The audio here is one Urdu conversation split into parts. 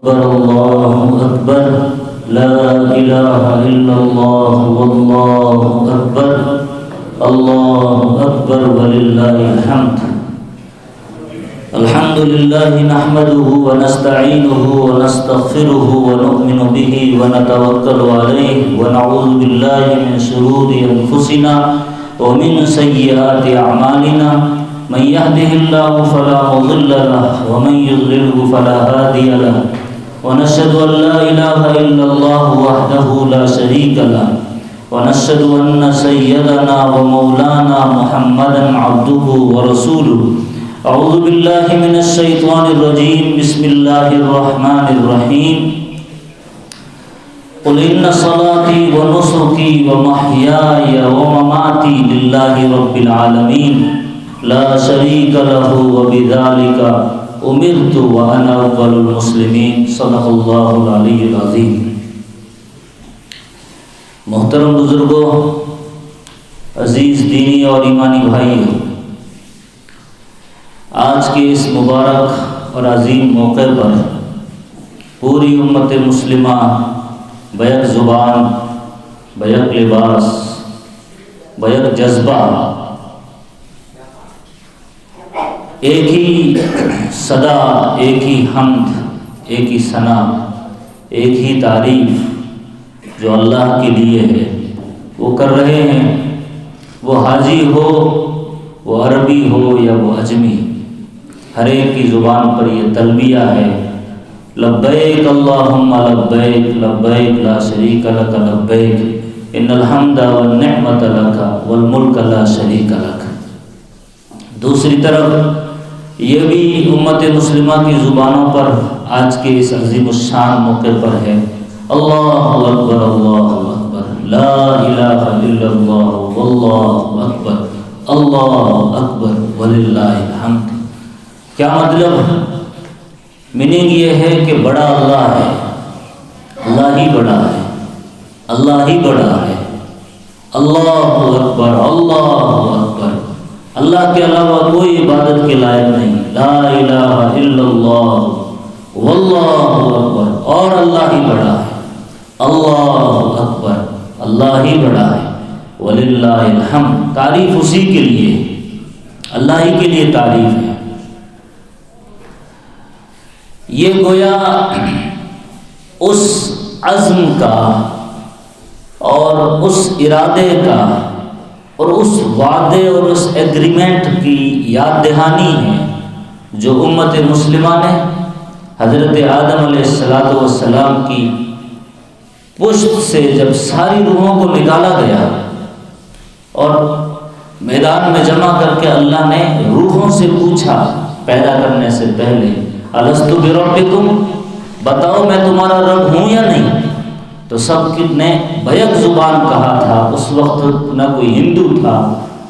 أكبر الله أكبر لا إله إلا الله والله أكبر الله أكبر ولله الحمد. الحمد لله نحمده ونستعينه ونستغفره ونؤمن به ونتوكل عليه ونعوذ بالله من شرور أنفسنا ومن سيئات أعمالنا. من يهده الله فلا مضل له ومن يضلله فلا هادي له ونشهد أن لا إله إلا الله وحده لا شريك له ونشهد أن سيدنا ومولانا محمدا عبده ورسوله. أعوذ بالله من الشيطان الرجيم. بسم الله الرحمن الرحيم. قل إن صلاتي ونسكي ومحياي ومماتي لله رب العالمين لا شريك له وبذلك أمرت وأنا أول المسلمين. صدق الله العلي العظيم. محترم بزرگوں، عزیز دینی اور ایمانی بھائیوں، آج کے اس مبارک اور عظیم موقع پر پوری امت مسلمہ بیک زبان، بیک لباس، بیک جذبہ، ایک ہی صدا، ایک ہی حمد، ایک ہی ثنا، ایک ہی تعریف جو اللہ کے لیے ہے وہ کر رہے ہیں. وہ حاجی ہو، وہ عربی ہو یا وہ اجمی، ہر ایک کی زبان پر یہ تلبیہ ہے: لبیک اللہم لبیک لبیک لا شریک لک لبیک ان الحمد والنعمت لک والملک لا شریک لک. دوسری طرف یہ بھی امت مسلمہ کی زبانوں پر آج کے اس عظیم الشان موقع پر ہے: اللہ اکبر اللہ اکبر لا الہ الا اللہ واللہ اکبر اللہ اکبر وللہ الحمد. کیا مطلب؟ میننگ یہ ہے کہ بڑا اللہ ہے، اللہ ہی بڑا ہے، اللہ ہی بڑا ہے. اللہ اکبر اللہ اکبر، اللہ کے علاوہ کوئی عبادت کے لائق نہیں. لا الہ الا اللہ واللہ اکبر، اور اللہ ہی بڑا ہے. اللہ اکبر، اللہ ہی بڑا ہے. وللہ الحمد، تعریف اسی کے لیے، اللہ ہی کے لیے تعریف ہے. یہ گویا اس عزم کا اور اس ارادے کا اور اس وعدے اور اس ایگریمنٹ کی یاد دہانی ہے جو امت مسلمہ نے حضرت آدم علیہ السلام کی پشت سے جب ساری روحوں کو نکالا گیا اور میدان میں جمع کر کے اللہ نے روحوں سے پوچھا پیدا کرنے سے پہلے: الستُ بربکم، بتاؤ میں تمہارا رب ہوں یا نہیں؟ تو سب نے بیک زبان کہا تھا. اس وقت نہ کوئی ہندو تھا،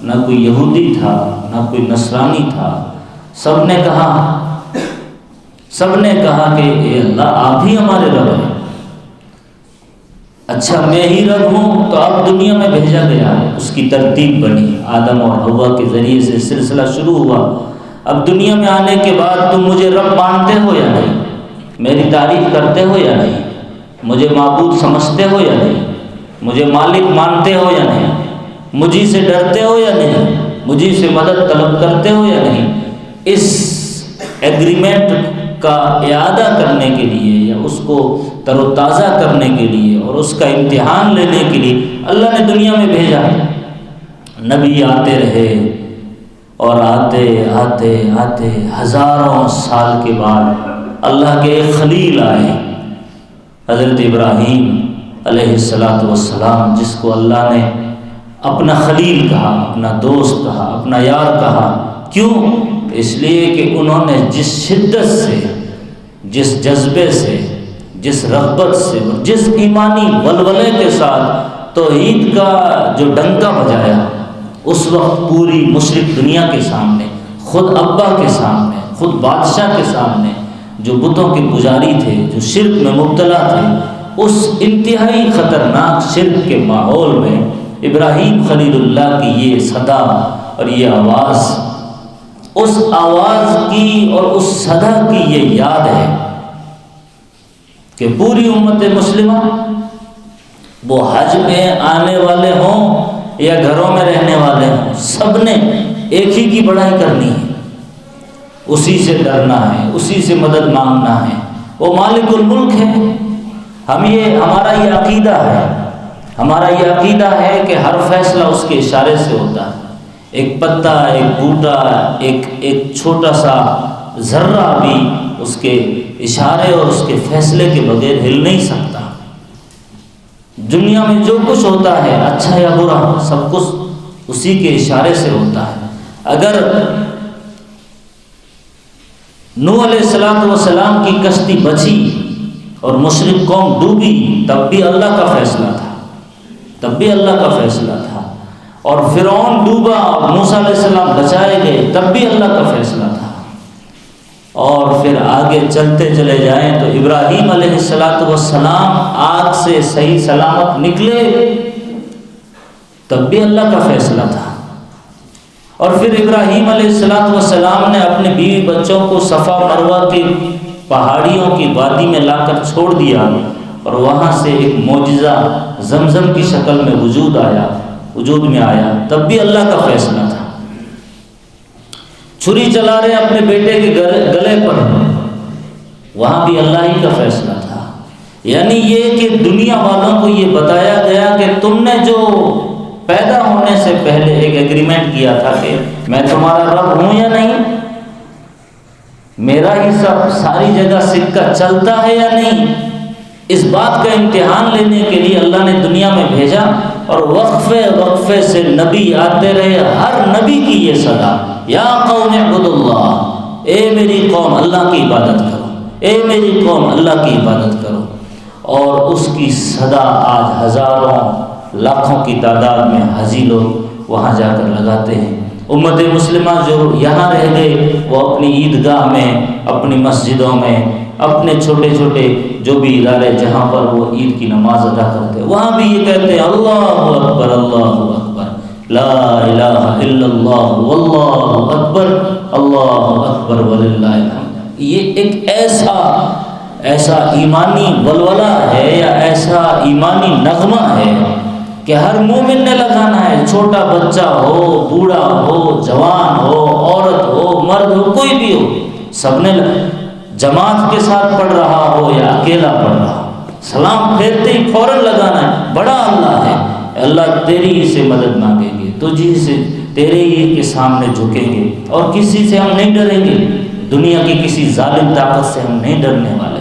نہ کوئی یہودی تھا، نہ کوئی نصرانی تھا. سب نے کہا کہ اے اللہ آپ ہی ہمارے رب ہیں. اچھا میں ہی رب ہوں تو اب دنیا میں بھیجا گیا. اس کی ترتیب بنی، آدم اور حوا کے ذریعے سے سلسلہ شروع ہوا. اب دنیا میں آنے کے بعد تم مجھے رب مانتے ہو یا نہیں؟ میری تعریف کرتے ہو یا نہیں؟ مجھے معبود سمجھتے ہو یا نہیں؟ مجھے مالک مانتے ہو یا نہیں؟ مجھے سے ڈرتے ہو یا نہیں؟ مجھے سے مدد طلب کرتے ہو یا نہیں؟ اس ایگریمنٹ کا اعادہ کرنے کے لیے یا اس کو تر و تازہ کرنے کے لیے اور اس کا امتحان لینے کے لیے اللہ نے دنیا میں بھیجا. نبی آتے رہے اور آتے آتے آتے ہزاروں سال کے بعد اللہ کے ایک خلیل آئے، حضرت ابراہیم علیہ السلام، جس کو اللہ نے اپنا خلیل کہا، اپنا دوست کہا، اپنا یار کہا. کیوں؟ اس لیے کہ انہوں نے جس شدت سے، جس جذبے سے، جس رغبت سے اور جس ایمانی ولولے کے ساتھ توحید کا جو ڈنکا بجایا، اس وقت پوری مشرک دنیا کے سامنے، خود ابا کے سامنے، خود بادشاہ کے سامنے، جو بتوں کے پجاری تھے، جو شرک میں مبتلا تھے، اس انتہائی خطرناک شرک کے ماحول میں ابراہیم خلیل اللہ کی یہ صدا اور یہ آواز، اس آواز کی اور اس صدا کی یہ یاد ہے کہ پوری امت مسلمہ وہ حج میں آنے والے ہوں یا گھروں میں رہنے والے ہوں، سب نے ایک ہی کی بڑائی کرنی ہے، اسی سے ڈرنا ہے، اسی سے مدد مانگنا ہے، وہ مالک الملک ہے۔ ہمارا یہ عقیدہ ہے، ہمارا یہ عقیدہ ہے کہ ہر فیصلہ اس کے اشارے سے ہوتا ہے۔ ایک پتا، ایک بوٹا، ایک چھوٹا سا ذرہ بھی اس کے اشارے اور اس کے فیصلے کے بغیر ہل نہیں سکتا۔ دنیا میں جو کچھ ہوتا ہے اچھا یا برا، سب کچھ اسی کے اشارے سے ہوتا ہے۔ اگر نوح علیہ السلام کی کشتی بچی اور مشرک قوم ڈوبی، تب بھی اللہ کا فیصلہ تھا، تب بھی اللہ کا فیصلہ تھا۔ اور فرعون ڈوبا اور موسیٰ علیہ السلام بچائے گئے، تب بھی اللہ کا فیصلہ تھا۔ اور پھر آگے چلتے چلے جائیں تو ابراہیم علیہ السلام آگ سے صحیح سلامت نکلے، تب بھی اللہ کا فیصلہ تھا۔ اور پھر ابراہیم علیہ السلام نے اپنے بیوی بچوں کو صفا مروہ کی پہاڑیوں کی وادی میں لا کر چھوڑ دیا، اور وہاں سے ایک معجزہ زمزم کی شکل میں وجود میں آیا، تب بھی اللہ کا فیصلہ تھا۔ چھری چلا رہے اپنے بیٹے کے گلے پر، وہاں بھی اللہ ہی کا فیصلہ تھا۔ یعنی یہ کہ دنیا والوں کو یہ بتایا گیا کہ تم نے جو پیدا ہونے سے پہلے ایک ایگریمنٹ کیا تھا کہ میں تمہارا رب ہوں یا نہیں، میرا ہی سب ساری جگہ سکہ چلتا ہے یا نہیں، اس بات کا امتحان لینے کے لیے اللہ نے دنیا میں بھیجا۔ اور وقفے سے نبی آتے رہے، ہر نبی کی یہ صدا، یا قوم اعبدوا اللہ، اے میری قوم اللہ کی عبادت کرو، اے میری قوم اللہ کی عبادت کرو۔ اور اس کی صدا آج ہزاروں لاکھوں کی تعداد میں حاجی لوگ وہاں جا کر لگاتے ہیں۔ امت مسلمہ جو یہاں رہ گئے وہ اپنی عیدگاہ میں، اپنی مسجدوں میں، اپنے چھوٹے چھوٹے جو بھی ادارے جہاں پر وہ عید کی نماز ادا کرتے ہیں، وہاں بھی یہ کہتے ہیں اللہ اکبر، اللہ اکبر، لا الہ الا اللہ، واللہ اکبر، اللہ اکبر وللہ الحمد۔ یہ ایک ایسا ایمانی ولولہ ہے یا ایسا ایمانی نغمہ ہے کہ ہر مومن نے لگانا ہے، چھوٹا بچہ ہو، بوڑھا ہو، جوان ہو، عورت ہو، مرد ہو، کوئی بھی ہو، سب نے جماعت کے ساتھ پڑھ رہا ہو یا اکیلا پڑھ رہا ہو، سلام پھیرتے ہی فوراً لگانا ہے۔ بڑا اللہ ہے، اللہ تیری ہی سے مدد مانگیں گے، تجھی سے، تیرے ہی کے سامنے جھکیں گے، اور کسی سے ہم نہیں ڈریں گے، دنیا کی کسی ظالم طاقت سے ہم نہیں ڈرنے والے،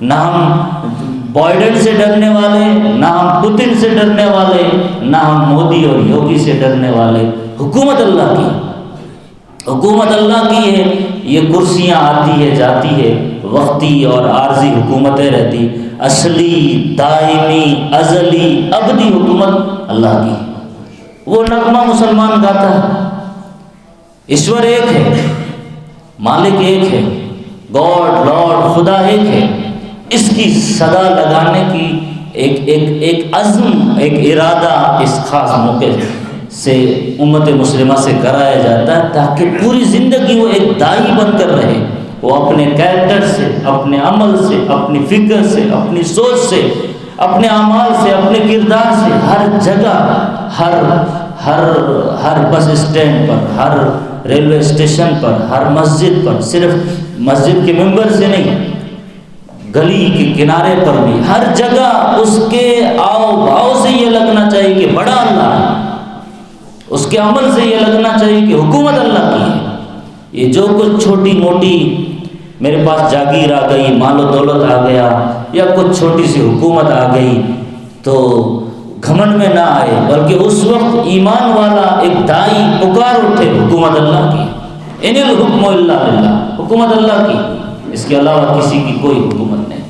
نہ ہم بائیڈن سے ڈرنے والے، نہ ہم پوتن سے ڈرنے والے، نہ ہم مودی اور یوگی سے ڈرنے والے۔ حکومت اللہ کی، حکومت اللہ کی ہے، یہ کرسیاں آتی ہے جاتی ہے، وقتی اور عارضی حکومتیں رہتی، اصلی دائمی ازلی ابدی حکومت اللہ کی۔ وہ نغمہ مسلمان گاتا ہے، ایشور ایک ہے، مالک ایک ہے، گاڈ لارڈ خدا ایک ہے۔ اس کی صدا لگانے کی ایک عزم، ایک ارادہ اس خاص موقع سے امت مسلمہ سے کرایا جاتا ہے، تاکہ پوری زندگی وہ ایک داعی بن کر رہے، وہ اپنے کیریکٹر سے، اپنے عمل سے، اپنی فکر سے، اپنی سوچ سے، اپنے اعمال سے، اپنے کردار سے ہر جگہ، ہر بس اسٹینڈ پر، ہر ریلوے اسٹیشن پر، ہر مسجد پر، صرف مسجد کے ممبر سے نہیں، گلی کے کنارے پر بھی، ہر جگہ اس کے آؤ بھاؤ سے یہ لگنا چاہیے کہ بڑا اللہ ہے، اس کے عمل سے یہ لگنا چاہیے کہ حکومت اللہ کی ہے۔ یہ جو کچھ چھوٹی موٹی میرے پاس جاگیر آ گئی، مال و دولت آ گیا، یا کچھ چھوٹی سی حکومت آ گئی، تو گھمنڈ میں نہ آئے، بلکہ اس وقت ایمان والا ایک داعی پکار اٹھے، حکومت اللہ کی، ان الحکم الا للہ، حکومت اللہ کی، اس کے علاوہ کسی کی کوئی حکومت نہیں۔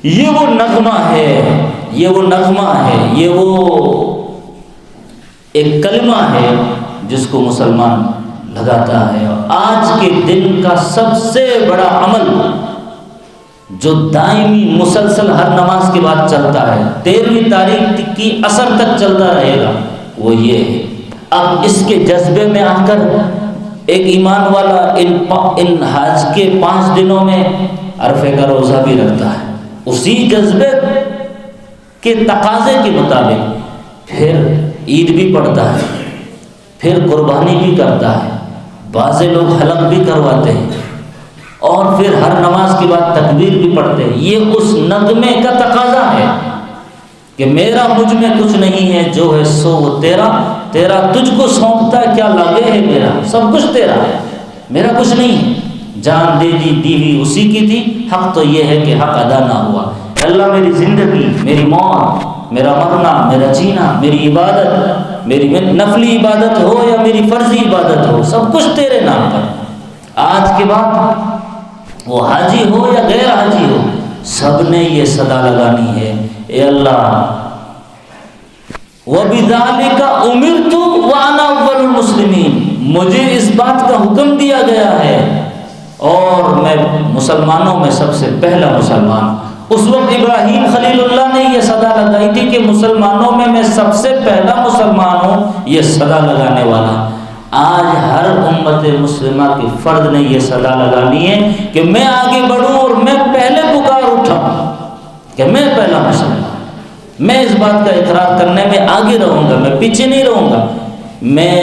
یہ وہ نغمہ ہے، یہ وہ نغمہ ہے، یہ وہ ایک کلمہ ہے جس کو مسلمان لگاتا ہے۔ اور آج کے دن کا سب سے بڑا عمل جو دائمی مسلسل ہر نماز کے بعد چلتا ہے، 13ویں تاریخ کی عصر تک چلتا رہے گا، وہ یہ ہے۔ اب اس کے جذبے میں آ کر ایک ایمان والا ان حج کے 5 دنوں میں عرفے کا روزہ بھی رکھتا ہے، اسی جذبے کے تقاضے کے مطابق پھر عید بھی پڑھتا ہے، پھر قربانی بھی کرتا ہے، بعض لوگ حلق بھی کرواتے ہیں، اور پھر ہر نماز کے بعد تکبیر بھی پڑھتے ہیں۔ یہ اس نغمے کا تقاضا ہے کہ میرا مجھ میں کچھ نہیں ہے، جو ہے سو وہ تیرا، تیرا تجھ کو سونپتا ہے، کیا لگے ہے میرا، سب کچھ تیرا ہے، میرا کچھ نہیں ہے۔ جان دے دی ہوئی اسی کی تھی، حق تو یہ ہے کہ حق ادا نہ ہوا۔ اللہ میری زندگی، میری موت، میرا مرنا، میرا جینا، میری عبادت، میری نفلی عبادت ہو یا میری فرضی عبادت ہو، سب کچھ تیرے نام پر۔ آج کے بعد وہ حاجی ہو یا غیر حاجی ہو، سب نے یہ صدا لگانی ہے، اے اللہ وَبِذَلِكَ أُمِرْتُ وَأَنَا أَوَّلُ الْمُسْلِمِينَ، مجھے اس بات کا حکم دیا گیا ہے اور میں مسلمانوں میں سب سے پہلا مسلمان۔ اس وقت ابراہیم خلیل اللہ نے یہ صدا لگائی تھی کہ مسلمانوں میں سب سے پہلا مسلمان ہوں، یہ صدا لگانے والا۔ آج ہر امت مسلمہ کے فرد نے یہ صدا لگانی ہے کہ میں آگے بڑھوں اور میں پہلے پکار اٹھاؤں کہ میں پہلا مسلمان، میں اس بات کا اقرار کرنے میں آگے رہوں گا، میں پیچھے نہیں رہوں گا، میں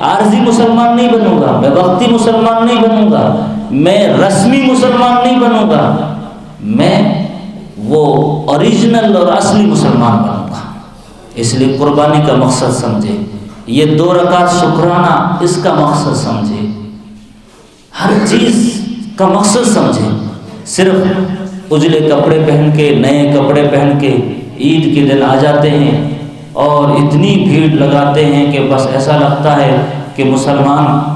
عارضی مسلمان نہیں بنوں گا، میں وقتی مسلمان نہیں بنوں گا، میں رسمی مسلمان نہیں بنوں گا، میں وہ اوریجنل اور اصلی مسلمان بنوں گا۔ اس لیے قربانی کا مقصد سمجھے، یہ 2 رکعت شکرانہ اس کا مقصد سمجھے، ہر چیز کا مقصد سمجھے۔ صرف اجلے کپڑے پہن کے، نئے کپڑے پہن کے عید کے دن آ جاتے ہیں اور اتنی بھیڑ لگاتے ہیں کہ بس ایسا لگتا ہے کہ مسلمان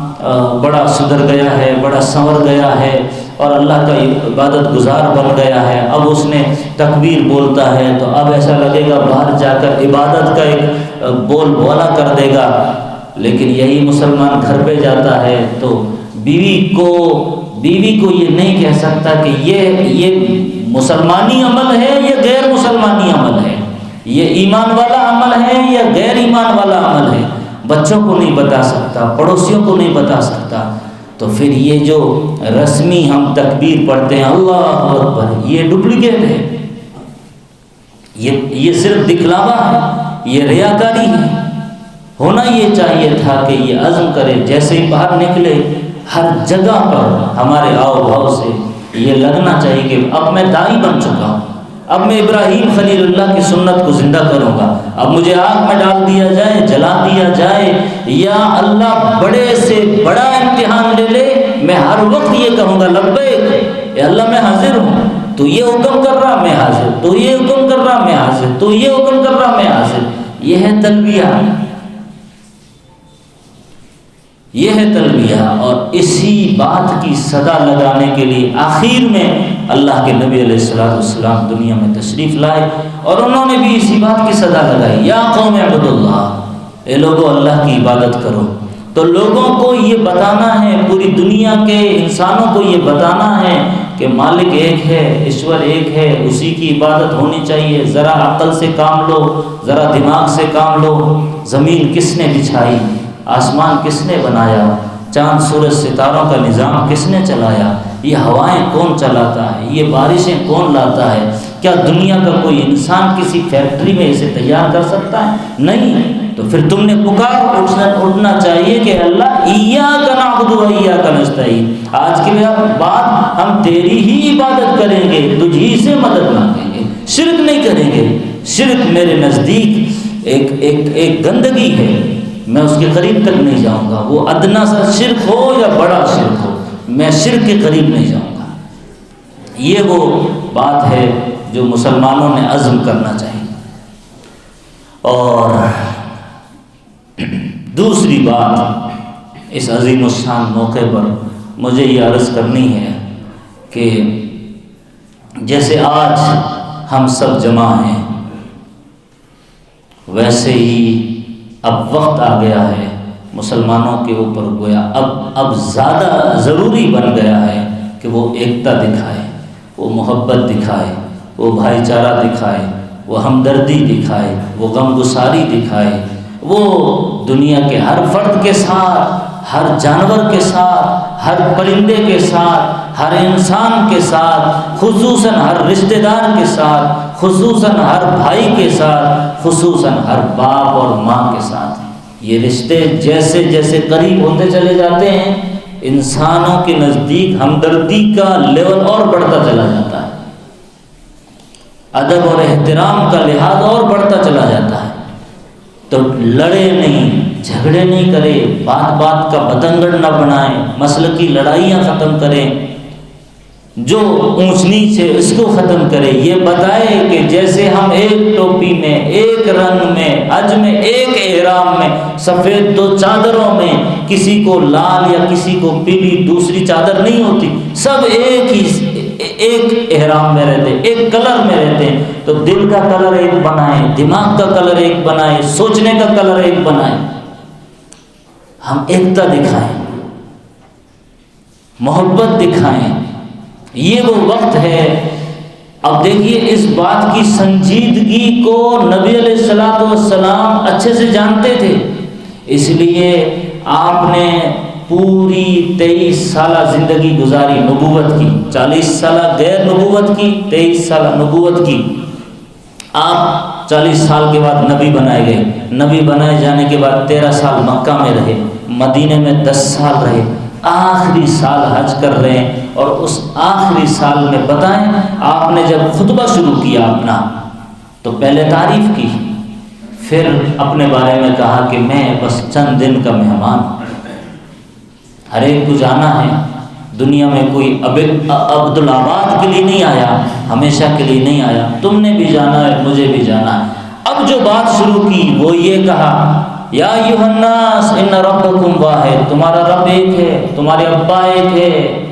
بڑا سدھر گیا ہے، بڑا سنور گیا ہے اور اللہ کا عبادت گزار بن گیا ہے۔ اب اس نے تکبیر بولتا ہے تو اب ایسا لگے گا باہر جا کر عبادت کا ایک بول بولا کر دے گا، لیکن یہی مسلمان گھر پہ جاتا ہے تو بیوی کو یہ نہیں کہہ سکتا کہ یہ مسلمانی عمل ہے یا غیر مسلمانی عمل ہے، یہ ایمان والا عمل ہے یا غیر ایمان والا عمل ہے، بچوں کو نہیں بتا سکتا، پڑوسیوں کو نہیں بتا سکتا۔ تو پھر یہ جو رسمی ہم تکبیر پڑھتے ہیں اللہ اکبر، یہ ڈپلیکیٹ ہے، یہ صرف دکھلاوا ہے، یہ ریاکاری ہے۔ ہونا یہ چاہیے تھا کہ یہ عزم کرے، جیسے ہی باہر نکلے ہر جگہ پر ہمارے آؤ بھاؤ سے یہ لگنا چاہیے کہ اب میں داعی بن چکا ہوں، اب میں ابراہیم خلیل اللہ کی سنت کو زندہ کروں گا، اب مجھے آگ میں ڈال دیا جائے، جلا دیا جائے، یا اللہ بڑے سے بڑا امتحان لے لے، میں ہر وقت یہ کہوں گا لبیک، اے اللہ میں حاضر ہوں، تو یہ حکم کر رہا میں حاضر، تو یہ حکم کر رہا میں حاضر، تو یہ حکم کر رہا میں حاضر۔ یہ ہے تلبیہ، یہ ہے تلبیہ۔ اور اسی بات کی صدا لگانے کے لیے آخر میں اللہ کے نبی علیہ السلام دنیا میں تشریف لائے اور انہوں نے بھی اسی بات کی صدا لگائی، یا قوم اعبدوا اللہ، اے لوگوں اللہ کی عبادت کرو۔ تو لوگوں کو یہ بتانا ہے، پوری دنیا کے انسانوں کو یہ بتانا ہے کہ مالک ایک ہے، ایشور ایک ہے، اسی کی عبادت ہونی چاہیے۔ ذرا عقل سے کام لو، ذرا دماغ سے کام لو۔ زمین کس نے بچھائی؟ آسمان کس نے بنایا؟ چاند سورج ستاروں کا نظام کس نے چلایا؟ یہ ہوائیں کون چلاتا ہے؟ یہ بارشیں کون لاتا ہے؟ کیا دنیا کا کوئی انسان کسی فیکٹری میں اسے تیار کر سکتا ہے؟ نہیں۔ تو پھر تم نے پکار اٹھنا چاہیے کہ اللہ ایاک نعبد و ایاک نستعین، آج کے بعد ہم تیری ہی عبادت کریں گے، تجھ ہی سے مدد مانگیں گے، شرک نہیں کریں گے۔ شرک میرے نزدیک ایک گندگی ہے، میں اس کے قریب تک نہیں جاؤں گا، وہ ادنا سا شرک ہو یا بڑا شرک ہو، میں شرک کے قریب نہیں جاؤں گا۔ یہ وہ بات ہے جو مسلمانوں نے عزم کرنا چاہیے۔ اور دوسری بات، اس عظیم الشان موقع پر مجھے یہ عرض کرنی ہے کہ جیسے آج ہم سب جمع ہیں، ویسے ہی اب وقت آ گیا ہے مسلمانوں کے اوپر، گویا اب زیادہ ضروری بن گیا ہے کہ وہ ایکتا دکھائے، وہ محبت دکھائے، وہ بھائی چارہ دکھائے، وہ ہمدردی دکھائے، وہ غم گساری دکھائے، وہ دنیا کے ہر فرد کے ساتھ ہر جانور کے ساتھ، ہر پرندے کے ساتھ، ہر انسان کے ساتھ، خصوصاً ہر رشتہ دار کے ساتھ، خصوصاً ہر بھائی کے ساتھ، خصوصاً ہر باپ اور ماں کے ساتھ۔ یہ رشتے جیسے جیسے قریب ہوتے چلے جاتے ہیں، انسانوں کے نزدیک ہمدردی کا لیول اور بڑھتا چلا جاتا ہے، ادب اور احترام کا لحاظ اور بڑھتا چلا جاتا ہے۔ تو لڑے نہیں، جھگڑے نہیں کرے، بات بات کا بتنگڑ نہ بنائیں، مسئلے کی لڑائیاں ختم کریں، جو اونچ نیچ ہے اس کو ختم کرے۔ یہ بتائے کہ جیسے ہم ایک ٹوپی میں، ایک رنگ میں، حج میں ایک احرام میں، سفید دو چادروں میں، کسی کو لال یا کسی کو پیلی دوسری چادر نہیں ہوتی، سب ایک احرام میں رہتے، ایک کلر میں رہتے ہیں۔ تو دل کا کلر ایک بنائیں، دماغ کا کلر ایک بنائیں، سوچنے کا کلر ایک بنائیں، ہم ایکتا دکھائیں، محبت دکھائیں۔ یہ وہ وقت ہے۔ اب دیکھیے اس بات کی سنجیدگی کو نبی علیہ الصلوۃ والسلام اچھے سے جانتے تھے، اس لیے آپ نے پوری 23 سالہ زندگی گزاری نبوت کی، 40 سالہ غیر نبوت کی، 23 سالہ نبوت کی۔ آپ 40 سال کے بعد نبی بنائے گئے، نبی بنائے جانے کے بعد 13 سال مکہ میں رہے، مدینے میں 10 سال رہے، آخری سال حج کر رہے ہیں۔ اور اس آخری سال میں بتائیں، آپ نے جب خطبہ شروع کیا اپنا تو پہلے تعریف کی، پھر اپنے بارے میں کہا کہ میں بس چند دن کا مہمان ہوں، ہر ایک کو جانا ہے، دنیا میں کوئی عبدالآباد کے لیے نہیں آیا، ہمیشہ کے لیے نہیں آیا، تم نے بھی جانا ہے، مجھے بھی جانا ہے۔ اب جو بات شروع کی وہ یہ کہا، یا ایھا الناس ان ربکم واحد، تمہارا رب ایک ہے، تمہارے ابا ایک ہے،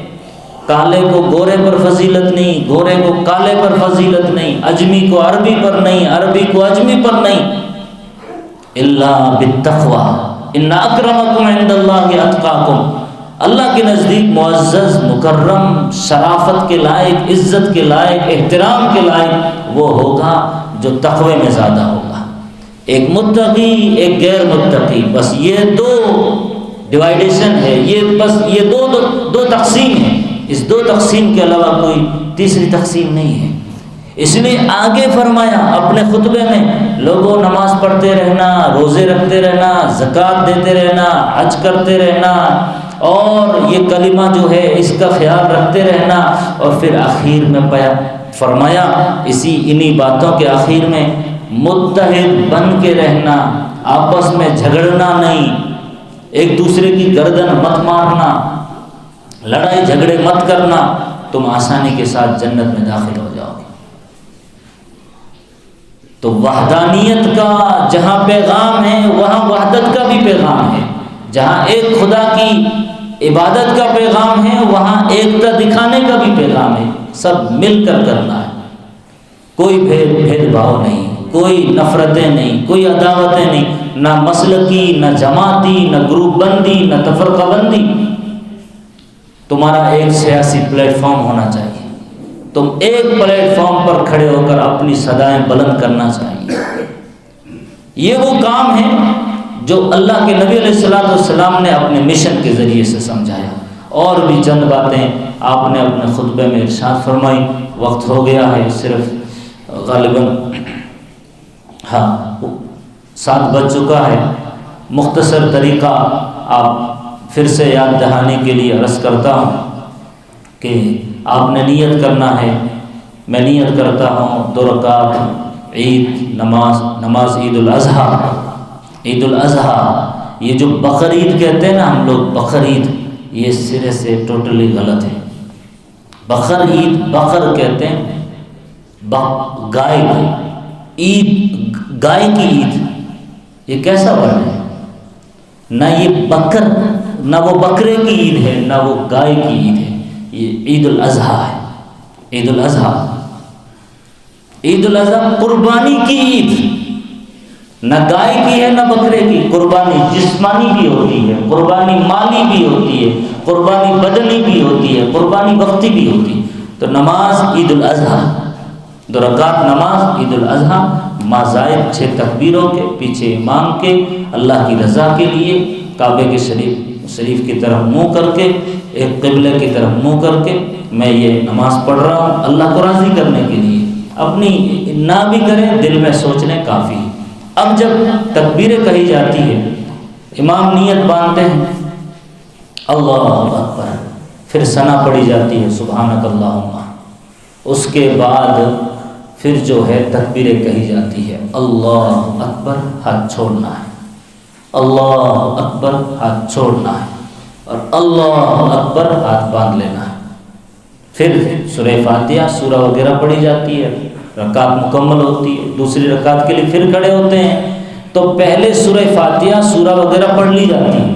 کالے کو گورے پر فضیلت نہیں، گورے کو کالے پر فضیلت نہیں، اجمی کو عربی پر نہیں، عربی کو اجمی پر نہیں، الا بالتقوی ان اکرمکم عند اللہ اتقاکم۔ اللہ کے نزدیک معزز، مکرم، شرافت کے لائق، عزت کے لائق، احترام کے لائق وہ ہوگا جو تقوی میں زیادہ ہوگا۔ ایک متقی، ایک غیر متقی، بس یہ دو ڈیوائیڈیشن ہے، یہ دو تقسیم ہے، اس دو تقسیم کے علاوہ کوئی تیسری تقسیم نہیں ہے۔ اس لیے آگے فرمایا اپنے خطبے میں، لوگوں نماز پڑھتے رہنا، روزے رکھتے رہنا، زکوٰۃ دیتے رہنا، حج کرتے رہنا، اور یہ کلمہ جو ہے اس کا خیال رکھتے رہنا۔ اور پھر آخر میں فرمایا انہی باتوں کے آخر میں، متحد بن کے رہنا، آپس میں جھگڑنا نہیں، ایک دوسرے کی گردن مت مارنا، لڑائی جھگڑے مت کرنا، تم آسانی کے ساتھ جنت میں داخل ہو جاؤ گے۔ تو وحدانیت کا جہاں پیغام ہے وہاں وحدت کا بھی پیغام ہے، جہاں ایک خدا کی عبادت کا پیغام ہے وہاں ایکتا دکھانے کا بھی پیغام ہے، سب مل کر کرنا ہے، کوئی بھید بھاؤ نہیں، کوئی نفرتیں نہیں، کوئی عداوتیں نہیں، نہ مسلکی، نہ جماعتی، نہ گروپ بندی، نہ تفرقہ بندی۔ تمہارا ایک سیاسی پلیٹ فارم ہونا چاہیے، تم ایک پلیٹ فارم پر کھڑے ہو کر اپنی صدائیں بلند کرنا چاہیے۔ یہ وہ کام ہے جو اللہ کے نبی علیہ الصلوۃ والسلام نے اپنے مشن کے ذریعے سے سمجھایا۔ اور بھی چند باتیں آپ نے اپنے خطبے میں ارشاد فرمائی، وقت ہو گیا ہے، صرف غالباً 7 بج چکا ہے، مختصر طریقہ آپ پھر سے یاد دہانی کے لیے عرض کرتا ہوں کہ آپ نے نیت کرنا ہے، میں نیت کرتا ہوں 2 رکعت عید نماز عید الاضحیٰ، عید الاضحیٰ، یہ جو بقر عید کہتے ہیں نا ہم لوگ، بقر عید، یہ سرے سے ٹوٹلی غلط ہے۔ بقر عید، بقر کہتے ہیں گائے کی عید، گائے کی عید، یہ کیسا ورڈ ہے؟ نہ یہ بکر، نہ وہ بکرے کی عید ہے، نہ وہ گائے کی عید ہے، یہ عید الاضحیٰ ہے۔ عید الاضحیٰ، عید الاضحیٰ قربانی کی عید، نہ گائے کی ہے نہ بکرے کی، قربانی جسمانی بھی ہوتی ہے، قربانی مالی بھی ہوتی ہے، قربانی بدنی بھی ہوتی ہے، قربانی وقتی بھی ہوتی ہے۔ تو نماز عید الاضحیٰ، 2 رکعت نماز عید الاضحیٰ، مازائد 6 تکبیروں کے پیچھے امام کے، اللہ کی رضا کے لیے، کعبے کے شریف کی طرف منہ کر کے، ایک قبلے کی طرف منہ کر کے میں یہ نماز پڑھ رہا ہوں اللہ کو راضی کرنے کے لیے، اپنی نہ بھی کریں دل میں سوچنے کافی۔ اب جب تکبیریں کہی جاتی ہے، امام نیت باندھتے ہیں اللہ اکبر، پھر ثنا پڑھی جاتی ہے سبحانک اللہم، اس کے بعد پھر جو ہے تکبیریں کہی جاتی ہے اللہ اکبر، ہاتھ چھوڑنا ہے، اللہ اکبر ہاتھ چھوڑنا ہے، اور اللہ اکبر ہاتھ باندھ لینا ہے۔ پھر سورہ فاتحہ سورہ وغیرہ پڑھی جاتی ہے، رکعت مکمل ہوتی ہے، دوسری رکعت کے لیے پھر کھڑے ہوتے ہیں تو پہلے سورہ فاتحہ سورہ وغیرہ پڑھ لی جاتی ہے،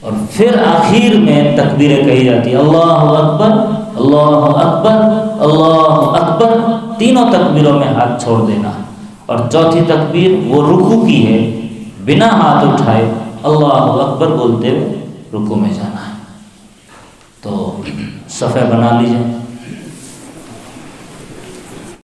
اور پھر آخر میں تکبیریں کہی جاتی ہیں اللہ اکبر اللہ اکبر اللہ اکبر، تینوں تکبیروں میں ہاتھ چھوڑ دینا ہے، اور چوتھی تکبیر وہ رکوع کی ہے، بنا ہاتھ اٹھائے اللہ اکبر بولتے ہوئے رکوع میں جانا ہے۔ تو صفحہ بنا لیجئے۔